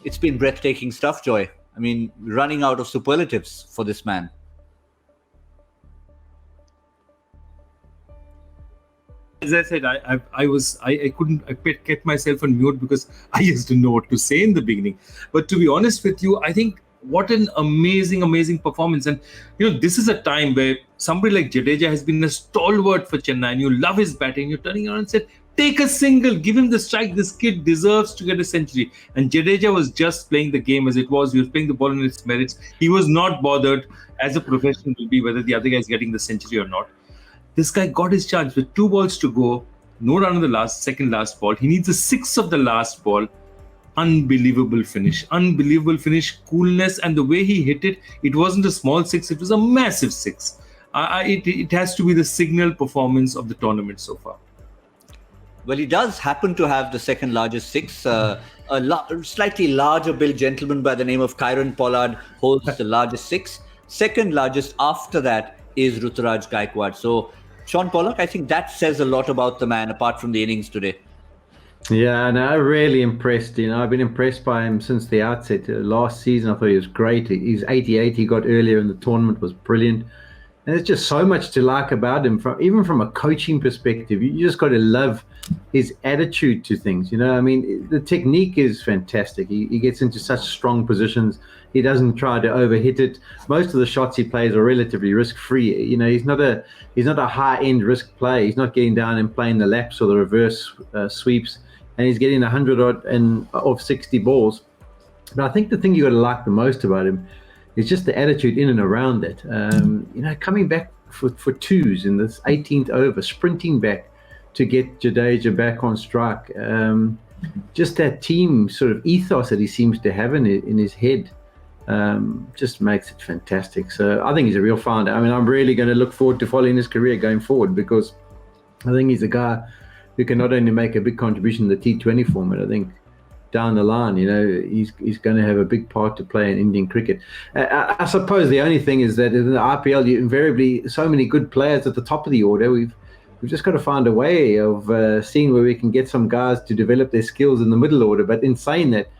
it's been breathtaking stuff, Joy. I mean, running out of superlatives for this man. As I said, I couldn't kept myself on mute because I just didn't know what to say in the beginning. But to be honest with you, I think what an amazing performance. And this is a time where somebody like Jadeja has been a stalwart for Chennai, and you love his batting. You're turning around and said, take a single, give him the strike. This kid deserves to get a century. And Jadeja was just playing the game as it was. He was playing the ball in its merits. He was not bothered, as a professional will be, whether the other guy is getting the century or not. This guy got his chance with 2 balls to go, no run on the second last ball. He needs a 6 of the last ball. Unbelievable finish, coolness, and the way he hit it, it wasn't a small 6, it was a massive 6. It has to be the signal performance of the tournament so far. Well, he does happen to have the second largest 6. Slightly larger build gentleman by the name of Kieron Pollard holds the largest 6. Second largest after that is Ruturaj Gaikwad. So, Sean Pollock, I think that says a lot about the man, apart from the innings today. Yeah, no, really impressed. I've been impressed by him since the outset. Last season, I thought he was great. His 88 he got earlier in the tournament was brilliant. And there's just so much to like about him, even from a coaching perspective. You just got to love his attitude to things. I mean, the technique is fantastic. He gets into such strong positions. He doesn't try to overhit it. Most of the shots he plays are relatively risk-free. He's not a high-end risk player. He's not getting down and playing the laps or the reverse sweeps. And he's getting 100 odd of 60 balls. But I think the thing you got to like the most about him is just the attitude in and around it. Coming back for 2s in this 18th over, sprinting back to get Jadeja back on strike. Just that team sort of ethos that he seems to have in his head just makes it fantastic. So I think he's a real finder. I mean, I'm really going to look forward to following his career going forward, because I think he's a guy who can not only make a big contribution in the T20 format, I think down the line, he's going to have a big part to play in Indian cricket. I suppose the only thing is that in the IPL, you invariably so many good players at the top of the order. We've just got to find a way of seeing where we can get some guys to develop their skills in the middle order. But in saying that,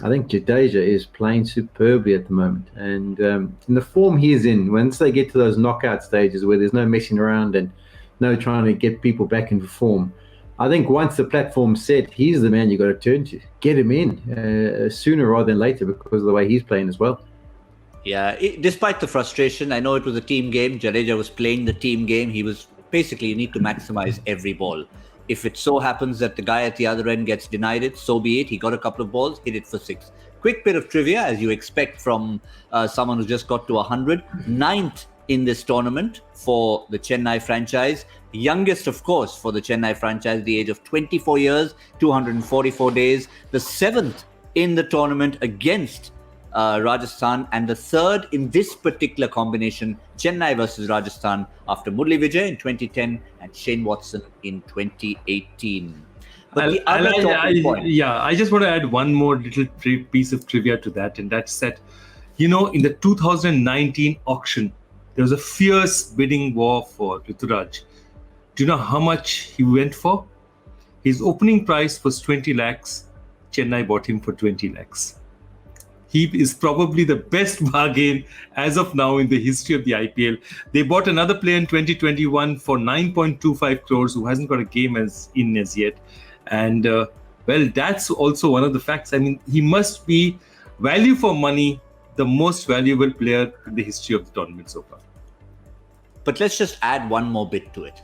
I think Jadeja is playing superbly at the moment. And in the form he is in, once they get to those knockout stages where there's no messing around and no trying to get people back into form, I think once the platform's set, he's the man you got to turn to. Get him in sooner rather than later, because of the way he's playing as well. Yeah, despite the frustration, I know it was a team game. Jadeja was playing the team game. He was basically, you need to maximize every ball. If it so happens that the guy at the other end gets denied it, so be it. He got a couple of balls, hit it for 6. Quick bit of trivia, as you expect from someone who just got to 100. 9th in this tournament for the Chennai franchise. Youngest, of course, for the Chennai franchise, the age of 24 years, 244 days. The 7th in the tournament against Rajasthan, and the 3rd in this particular combination, Chennai versus Rajasthan, after Murli Vijay in 2010 and Shane Watson in 2018. But I just want to add one more little piece of trivia to that, and that's that, in the 2019 auction, there was a fierce bidding war for Ruturaj. Do you know how much he went for? His opening price was 20 lakhs. Chennai bought him for 20 lakhs. He is probably the best bargain as of now in the history of the IPL. They bought another player in 2021 for 9.25 crores who hasn't got a game as yet. And that's also one of the facts. I mean, he must be, value for money, the most valuable player in the history of the tournament so far. But let's just add one more bit to it.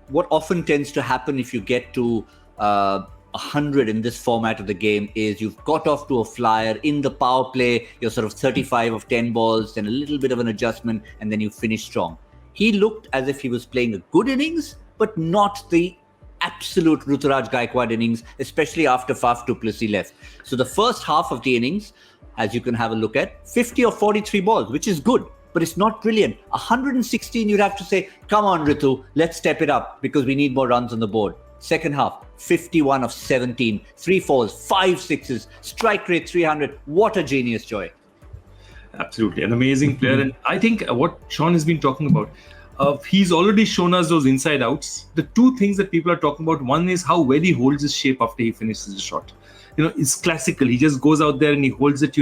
What often tends to happen if you get to 100 in this format of the game is you've got off to a flyer in the power play, you're sort of 35 of 10 balls, then a little bit of an adjustment, and then you finish strong. He looked as if he was playing a good innings, but not the absolute Ruturaj Gaikwad innings, especially after Faf du Plessis left. So the first half of the innings, as you can have a look at, 50 or 43 balls, which is good, but it's not brilliant. 116, you'd have to say, come on, Ritu, let's step it up because we need more runs on the board. Second half, 51 of 17, 3 4s, 5 6s, strike rate 300. What a genius, Joy. Absolutely, an amazing player. And I think what Sean has been talking about, he's already shown us those inside outs. The two things that people are talking about, one is how well he holds his shape after he finishes the shot. is classical. He just goes out there and he holds it.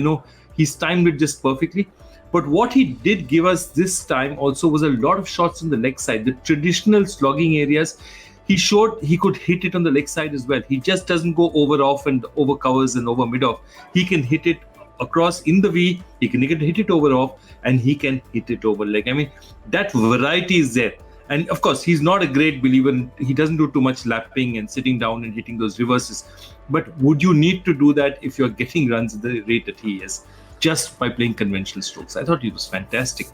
He's timed it just perfectly. But what he did give us this time also was a lot of shots on the leg side, the traditional slogging areas. He showed he could hit it on the leg side as well. He just doesn't go over off and over covers and over mid off. He can hit it across in the V, he can hit it over off, and he can hit it over leg. I mean, that variety is there. And of course, he's not a great believer. He doesn't do too much lapping and sitting down and hitting those reverses. But would you need to do that if you're getting runs at the rate that he is, just by playing conventional strokes? I thought he was fantastic.